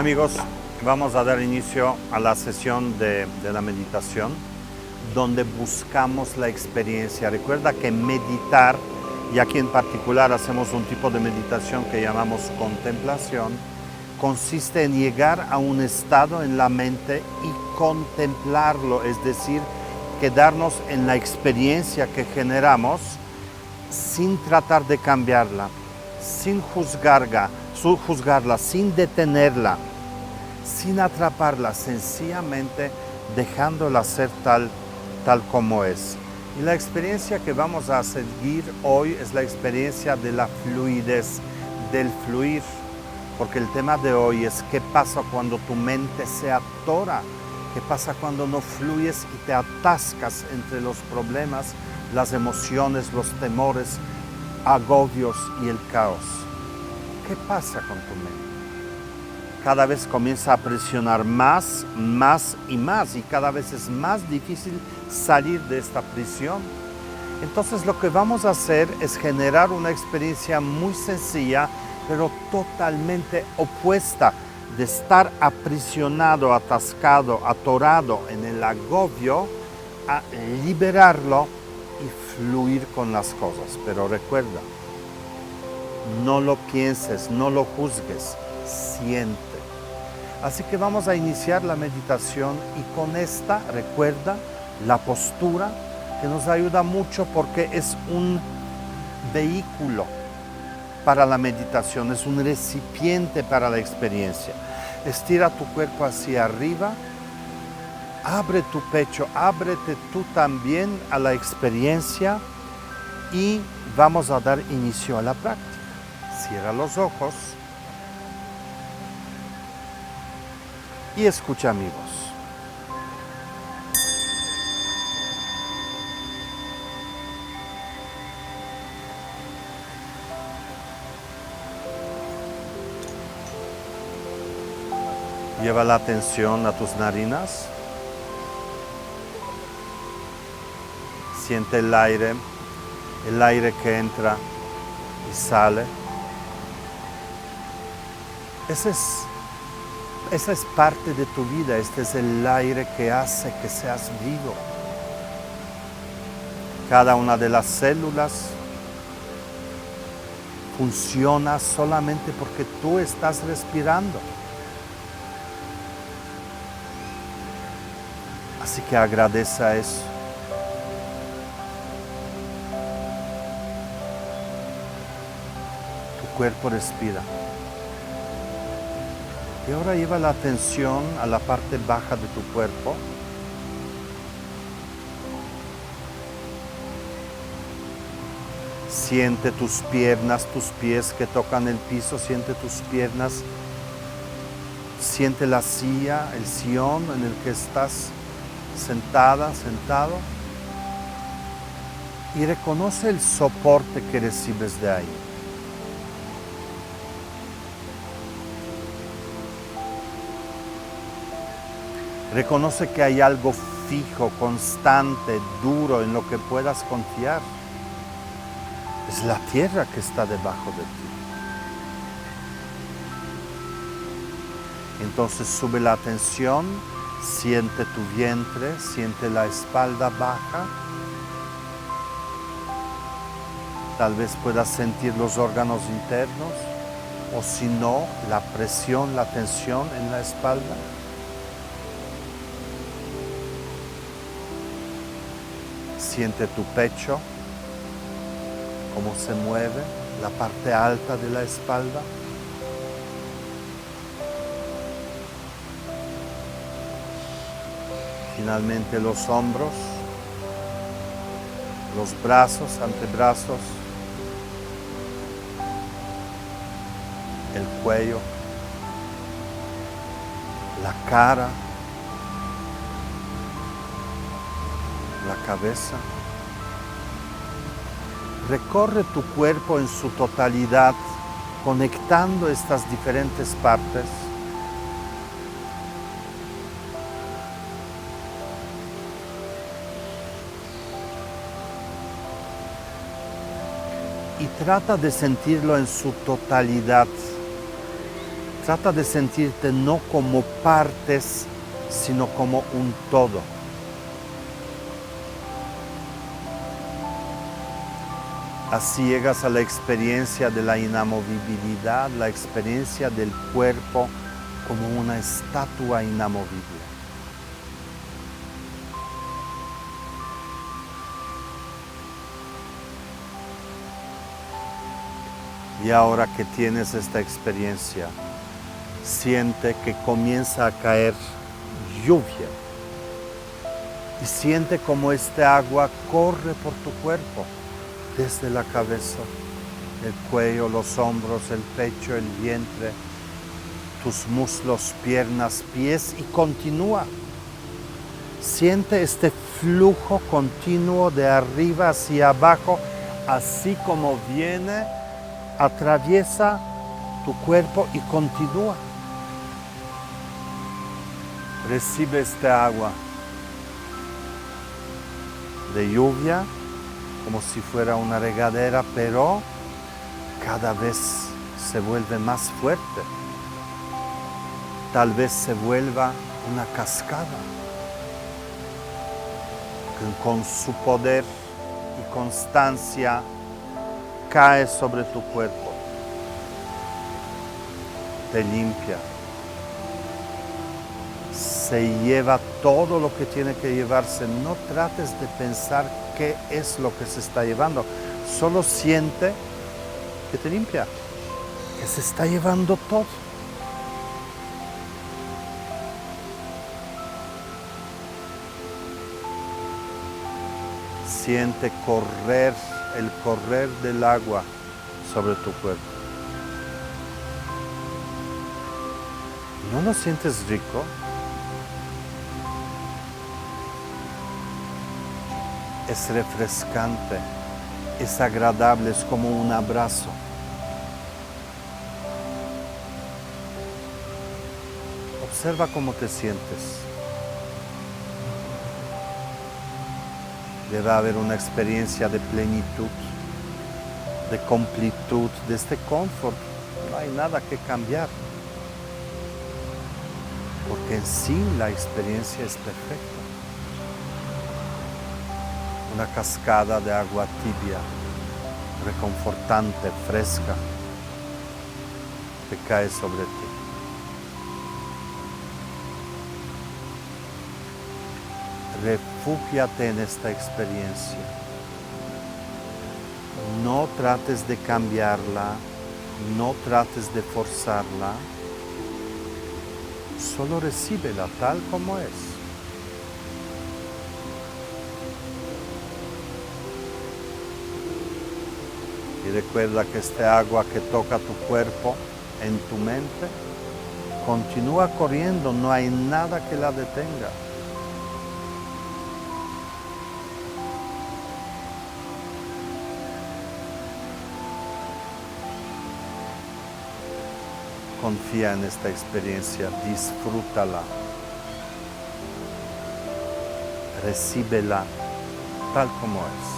Amigos, vamos a dar inicio a la sesión de la meditación, donde buscamos la experiencia. Recuerda que meditar, y aquí en particular hacemos un tipo de meditación que llamamos contemplación, consiste en llegar a un estado en la mente y contemplarlo, es decir, quedarnos en la experiencia que generamos sin tratar de cambiarla, sin juzgarla, sin detenerla, sin atraparla, sencillamente dejándola ser tal como es. Y la experiencia que vamos a seguir hoy es la experiencia de la fluidez, del fluir, porque el tema de hoy es qué pasa cuando tu mente se atora, qué pasa cuando no fluyes y te atascas entre los problemas, las emociones, los temores, agobios y el caos. ¿Qué pasa con tu mente? Cada vez comienza a presionar más y más, y cada vez es más difícil salir de esta prisión. Entonces lo que vamos a hacer es generar una experiencia muy sencilla, pero totalmente opuesta, de estar aprisionado, atascado, atorado en el agobio, a liberarlo y fluir con las cosas. Pero recuerda, no lo pienses, no lo juzgues, siente. Así que vamos a iniciar la meditación y con esta, recuerda, la postura que nos ayuda mucho porque es un vehículo para la meditación, es un recipiente para la experiencia. Estira tu cuerpo hacia arriba, abre tu pecho, ábrete tú también a la experiencia y vamos a dar inicio a la práctica. Cierra los ojos y escucha, amigos. Lleva la atención a tus narinas. Siente el aire que entra y sale. Esa es parte de tu vida, este es el aire que hace que seas vivo. Cada una de las células funciona solamente porque tú estás respirando. Así que agradece a eso. Tu cuerpo respira. Y ahora lleva la atención a la parte baja de tu cuerpo. Siente tus piernas, tus pies que tocan el piso, siente tus piernas. Siente la silla, el sillón en el que estás sentada, sentado. Y reconoce el soporte que recibes de ahí. Reconoce que hay algo fijo, constante, duro, en lo que puedas confiar. Es la tierra que está debajo de ti. Entonces sube la atención, siente tu vientre, siente la espalda baja. Tal vez puedas sentir los órganos internos, o si no, la presión, la tensión en la espalda. Siente tu pecho, cómo se mueve, la parte alta de la espalda. Finalmente los hombros, los brazos, antebrazos, el cuello, la cara, la cabeza. Recorre tu cuerpo en su totalidad, conectando estas diferentes partes. Y trata de sentirlo en su totalidad. Trata de sentirte no como partes, sino como un todo. Así llegas a la experiencia de la inamovibilidad, la experiencia del cuerpo como una estatua inamovible. Y ahora que tienes esta experiencia, siente que comienza a caer lluvia. Y siente como este agua corre por tu cuerpo, desde la cabeza, el cuello, los hombros, el pecho, el vientre, tus muslos, piernas, pies y continúa. Siente este flujo continuo de arriba hacia abajo, así como viene, atraviesa tu cuerpo y continúa. Recibe esta agua de lluvia como si fuera una regadera, pero cada vez se vuelve más fuerte. Tal vez se vuelva una cascada que con su poder y constancia cae sobre tu cuerpo, te limpia, se lleva todo lo que tiene que llevarse. No trates de pensar qué es lo que se está llevando, solo siente que te limpia, que se está llevando todo. Siente el correr del agua sobre tu cuerpo. ¿No lo sientes rico? Es refrescante, es agradable, es como un abrazo. Observa cómo te sientes. Debe haber una experiencia de plenitud, de completud, de este confort. No hay nada que cambiar, porque en sí la experiencia es perfecta. Una cascada de agua tibia, reconfortante, fresca, que cae sobre ti. Refúgiate en esta experiencia. No trates de cambiarla, no trates de forzarla, solo recíbela tal como es. Y recuerda que este agua que toca tu cuerpo en tu mente continúa corriendo, no hay nada que la detenga. Confía en esta experiencia, disfrútala, recíbela tal como es.